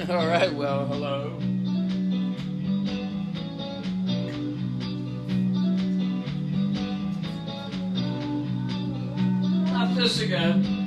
All right, well, hello. Not this again.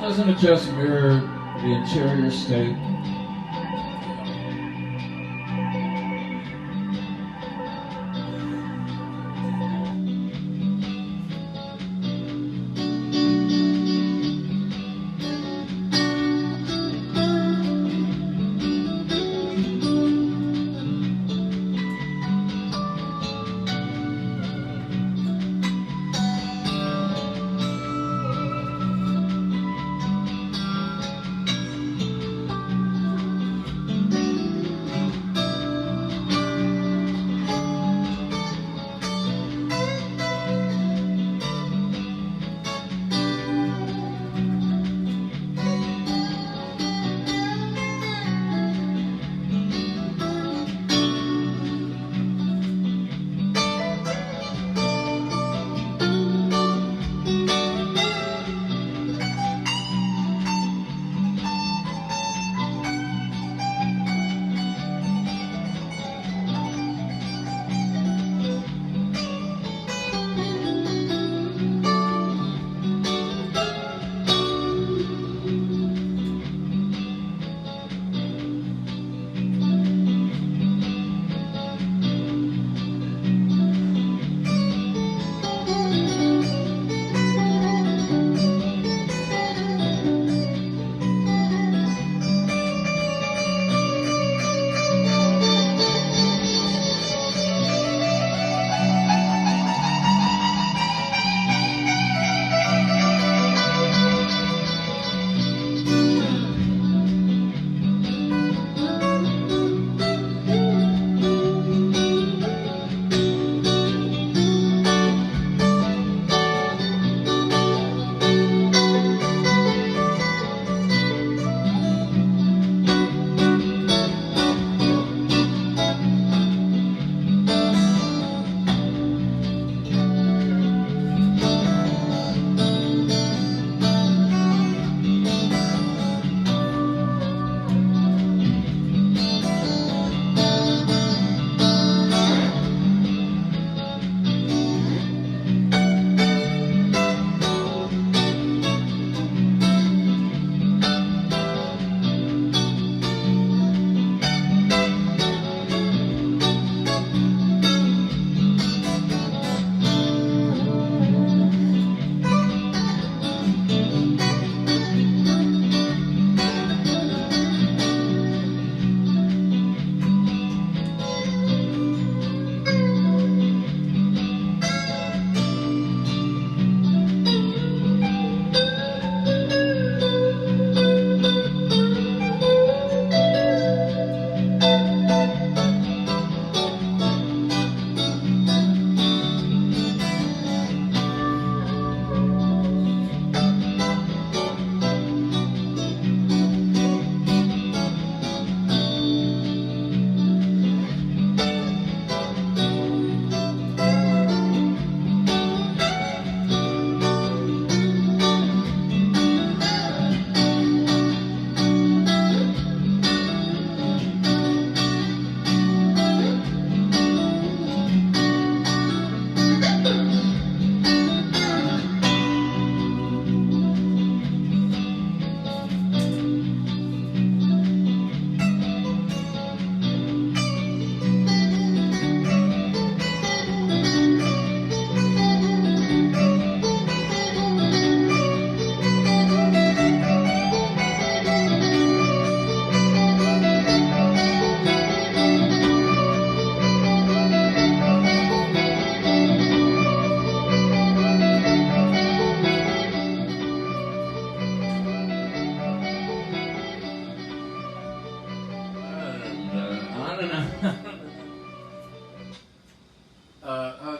Doesn't it just mirror the interior state?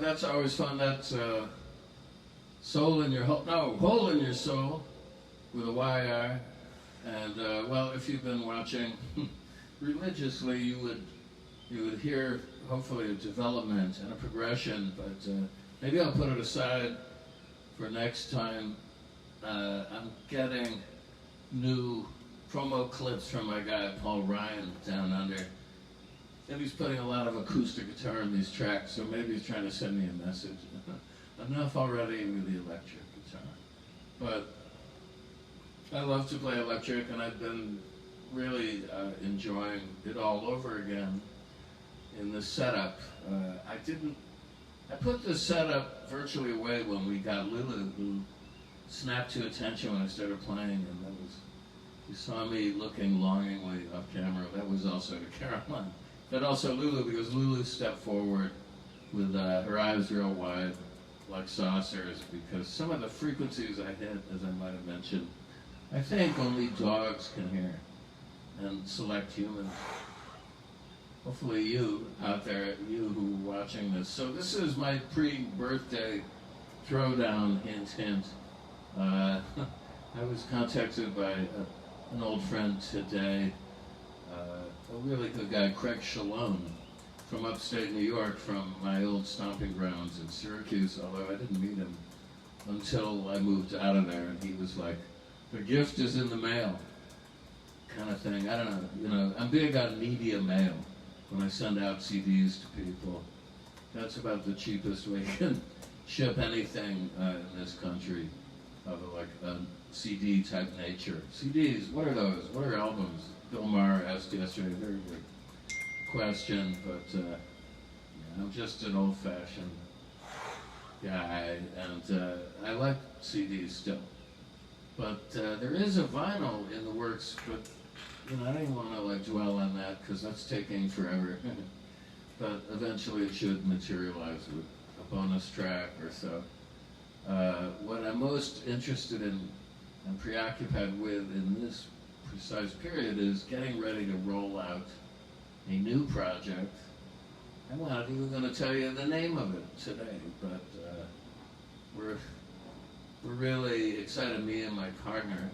That's always fun. That's Soul in Your Hole. No, Hole in Your Soul with a YR. And well, if you've been watching religiously, you would hear hopefully a development and a progression. But maybe I'll put it aside for next time. I'm getting new promo clips from my guy Paul Ryan down under. And he's putting a lot of acoustic guitar in these tracks, so maybe he's trying to send me a message. Enough already with the electric guitar. But I love to play electric, and I've been really enjoying it all over again in the setup. I didn't. I put the setup virtually away when we got Lulu, who snapped to attention when I started playing, and that was. You saw me looking longingly off camera. That was also to Caroline, but also Lulu, because Lulu stepped forward with her eyes real wide, like saucers, because some of the frequencies I hit, as I might have mentioned, I think only dogs can hear, and select humans. Hopefully you out there, you who are watching this. So this is my pre-birthday throwdown, hint, hint. I was contacted by an old friend today, a really good guy, Craig Shalom, from upstate New York, from my old stomping grounds in Syracuse, although I didn't meet him until I moved out of there, and he was like, the gift is in the mail, kind of thing. I don't know, I'm big on media mail. When I send out CDs to people, that's about the cheapest way you can ship anything in this country of like a CD type nature. CDs, what are those? What are albums? Bill Maher asked yesterday, very good question, but yeah, I'm just an old-fashioned guy, and I like CDs still. But there is a vinyl in the works, but I don't even want to like dwell on that because that's taking forever. But eventually it should materialize with a bonus track or so. What I'm most interested in and preoccupied with in this precise period is getting ready to roll out a new project. I'm not even going to tell you the name of it today, but we're really excited, me and my partner,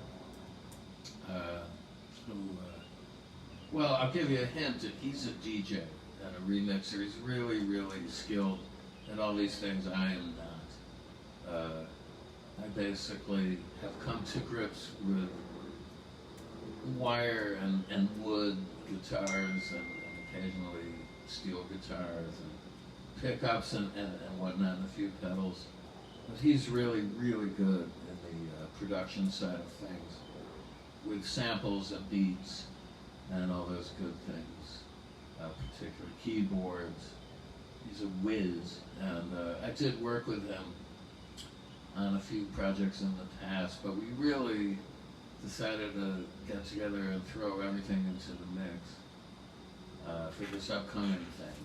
well, I'll give you a hint that he's a DJ and a remixer. He's really, really skilled at all these things. I am not. I basically have come to grips with wire and wood guitars and occasionally steel guitars and pickups and whatnot, and a few pedals. But he's really, really good in the production side of things with samples and beats and all those good things, particularly keyboards. He's a whiz, and I did work with him on a few projects in the past, but we really decided to get together and throw everything into the mix for this upcoming thing.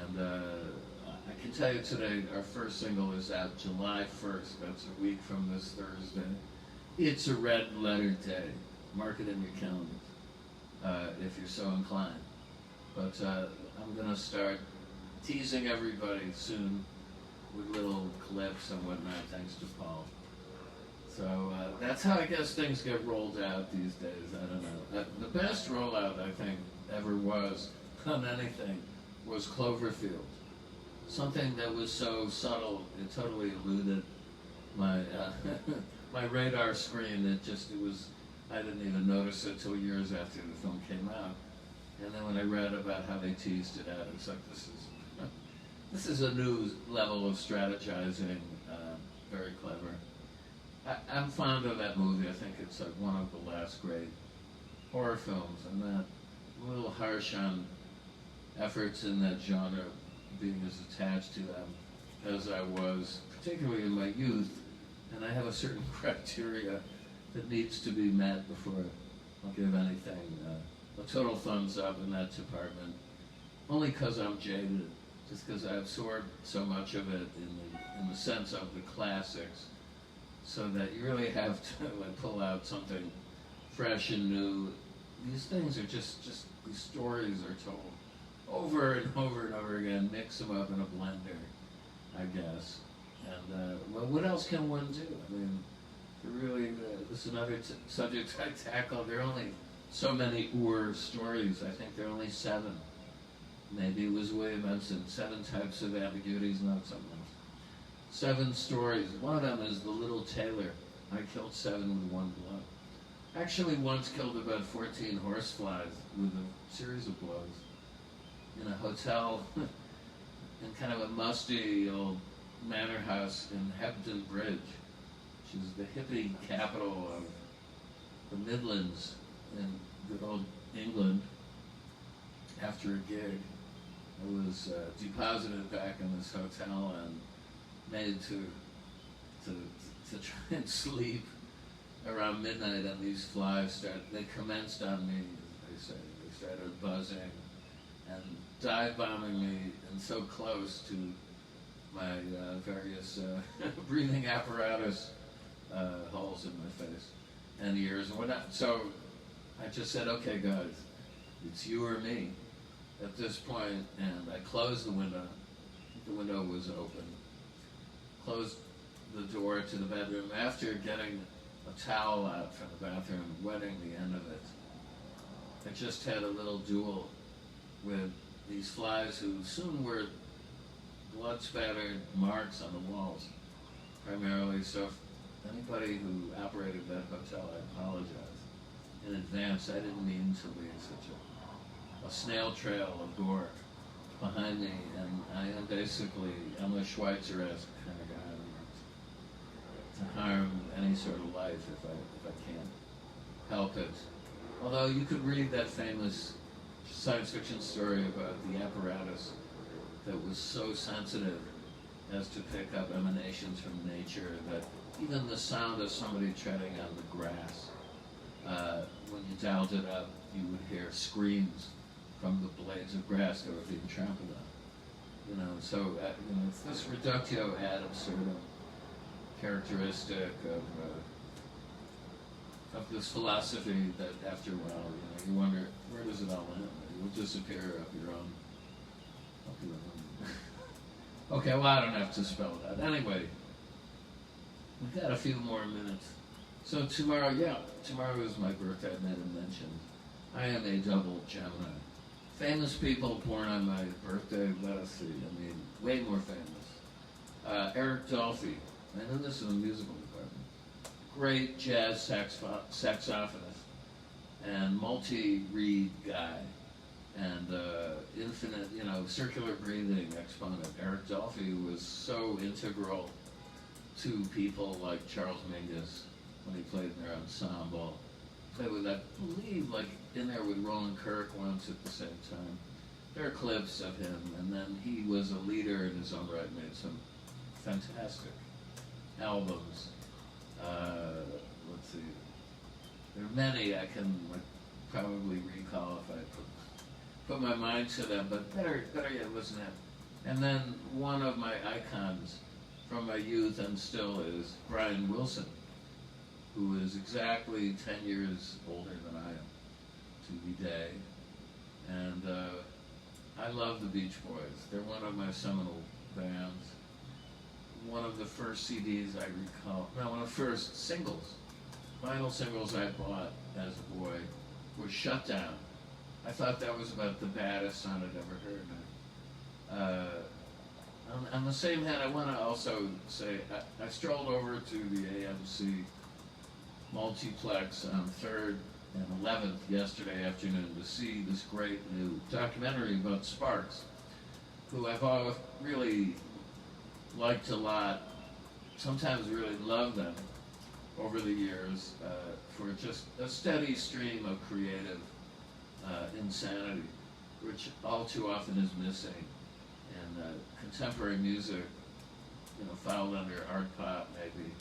And I can tell you today, our first single is out July 1st. That's a week from this Thursday. It's a red letter day. Mark it in your calendars if you're so inclined. But I'm going to start teasing everybody soon with little clips and whatnot, thanks to Paul. So that's how I guess things get rolled out these days. I don't know. The best rollout I think ever was on anything was Cloverfield. Something that was so subtle, it totally eluded my my radar screen. I didn't even notice it till years after the film came out. And then when I read about how they teased it out, it's like, this is a new level of strategizing, very clever. I'm fond of that movie. I think it's like one of the last great horror films. I'm not a little harsh on efforts in that genre being as attached to them as I was, particularly in my youth. And I have a certain criteria that needs to be met before I'll give anything a total thumbs up in that department. Only because I'm jaded, just because I absorbed so much of it in the sense of the classics, so that you really have to like pull out something fresh and new. These things are just these stories are told over and over and over again. Mix them up in a blender, I guess. And well, what else can one do? I mean, really, this is another subject I tackle. There are only so many stories. I think there are only 7. Maybe it was William Benson. 7 types of ambiguities, not something else. 7 stories. One of them is The Little Tailor. I killed 7 with one blow. Actually, once killed about 14 horseflies with a series of blows in a hotel in kind of a musty old manor house in Hebden Bridge, which is the hippie capital of the Midlands in good old England after a gig. I was deposited back in this hotel and made to try and sleep around midnight, and these flies they commenced on me, they say. They started buzzing and dive bombing me, and so close to my various breathing apparatus holes in my face and ears and whatnot. So I just said, okay guys, it's you or me at this point, and I closed the window. The window was open. Closed the door to the bedroom after getting a towel out from the bathroom, wetting the end of it. I just had a little duel with these flies who soon were blood-spattered marks on the walls, primarily. So if anybody who operated that hotel, I apologize in advance. I didn't mean to leave such a snail trail of gore behind me, and I am basically, I'm a Schweitzer-esque kind of guy. To harm any sort of life if I can't help it. Although you could read that famous science fiction story about the apparatus that was so sensitive as to pick up emanations from nature that even the sound of somebody treading on the grass, when you dialed it up, you would hear screams from the blades of grass that were being trampled on. So it's this reductio ad absurdum characteristic of this philosophy that after a while, you wonder, where does it all end? You'll disappear up your own. Okay, well, I don't have to spell it out. Anyway, we've got a few more minutes. So tomorrow is my birthday, I made a mention. I am a double Gemini. Famous people born on my birthday, let us see, way more famous. Eric Dolphy. I know this is a musical department. Great jazz saxophonist and multi-reed guy, and infinite, circular breathing exponent. Eric Dolphy was so integral to people like Charles Mingus when he played in their ensemble. Played with, I believe, in there with Roland Kirk once at the same time. There are clips of him, and then he was a leader in his own right, made some fantastic albums. Let's see. There are many I can probably recall if I put my mind to them, but better yet, listen to him. And then one of my icons from my youth and still is Brian Wilson, who is exactly 10 years older than I am to the day. And I love the Beach Boys. They're one of my seminal bands. One of the first CDs I recall, one of the first vinyl singles I bought as a boy was Shut Down. I thought that was about the baddest song I'd ever heard. On the same hand, I want to also say, I strolled over to the AMC multiplex on 3rd and 11th yesterday afternoon to see this great new documentary about Sparks, who I've always really liked a lot, sometimes really loved them over the years for just a steady stream of creative insanity, which all too often is missing in contemporary music, filed under art pop maybe.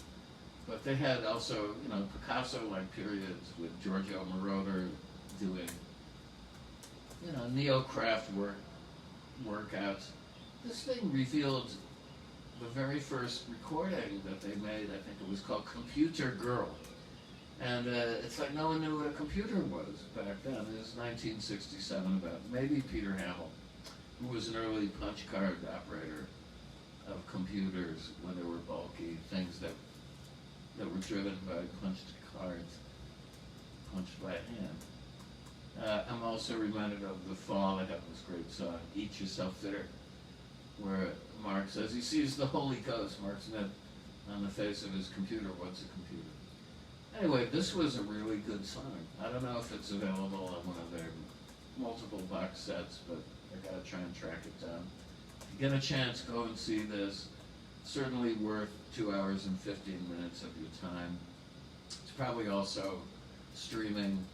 But they had also, Picasso-like periods with Giorgio Moroder doing, neo-craft workouts. This thing revealed the very first recording that they made. I think it was called Computer Girl. And it's like no one knew what a computer was back then. It was 1967 about. Maybe Peter Hamill, who was an early punch card operator of computers when they were bulky, things that were driven by punched cards, punched by hand. I'm also reminded of The Fall. They have this great song, Eat Yourself Fitter, where Mark says he sees the Holy Ghost. Mark's net on the face of his computer. What's a computer? Anyway, this was a really good song. I don't know if it's available on one of their multiple box sets, but I gotta try and track it down. If you get a chance, go and see this. Certainly worth 2 hours and 15 minutes of your time. It's probably also streaming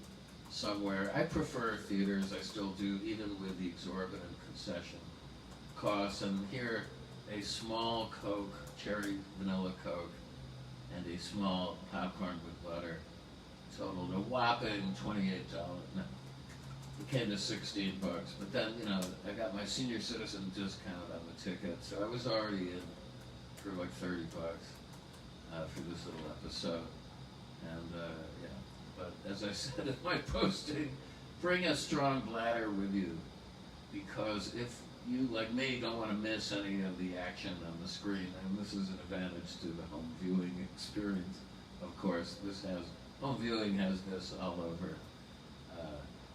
somewhere. I prefer theaters, I still do, even with the exorbitant concession costs. And here, a small Coke, cherry vanilla Coke, and a small popcorn with butter totaled a whopping $28. No, it came to $16, but then, I got my senior citizen discount on the ticket, so I was already in for like $30 for this little episode. And yeah, but as I said in my posting, bring a strong bladder with you, because if you, like me, don't want to miss any of the action on the screen, and this is an advantage to the home viewing experience, of course. Home viewing has this all over.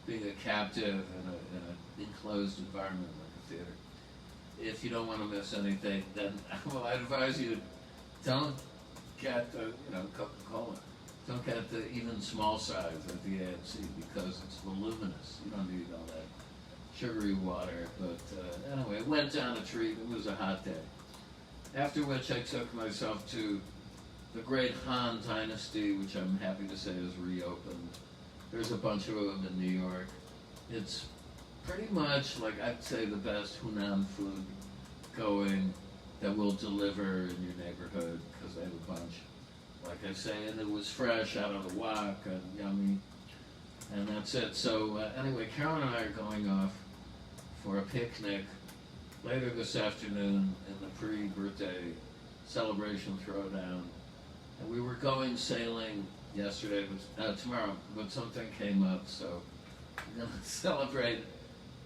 Being a captive in an enclosed environment like a theater. If you don't want to miss anything, then I advise you, don't get the Coca-Cola. Don't get the even small size at the AMC, because it's voluminous. You don't need all that sugary water. But anyway, it went down a treat. It was a hot day. After which I took myself to the great Han Dynasty, which I'm happy to say is reopened. There's a bunch of them in New York. It's pretty much, like, I'd say, the best Hunan food going that will deliver in your neighborhood, because they have a bunch, like I say, and it was fresh out of the wok and yummy, and that's it. So anyway, Carol and I are going off for a picnic later this afternoon in the pre-birthday celebration throwdown, and we were going sailing yesterday, tomorrow, but something came up, so we're going to celebrate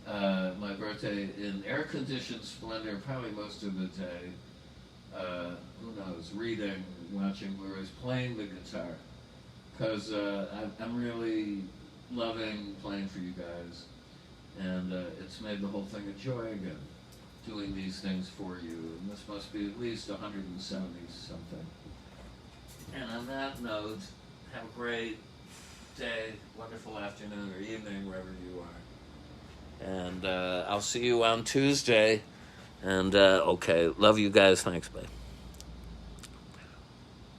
my birthday in air-conditioned splendor, probably most of the day. Who knows, reading, watching Blu-rays, playing the guitar, because I'm really loving playing for you guys, and it's made the whole thing a joy again, doing these things for you, and this must be at least 170-something. And on that note, have a great day, wonderful afternoon or evening, wherever you are. And I'll see you on Tuesday. And okay, love you guys. Thanks, bye.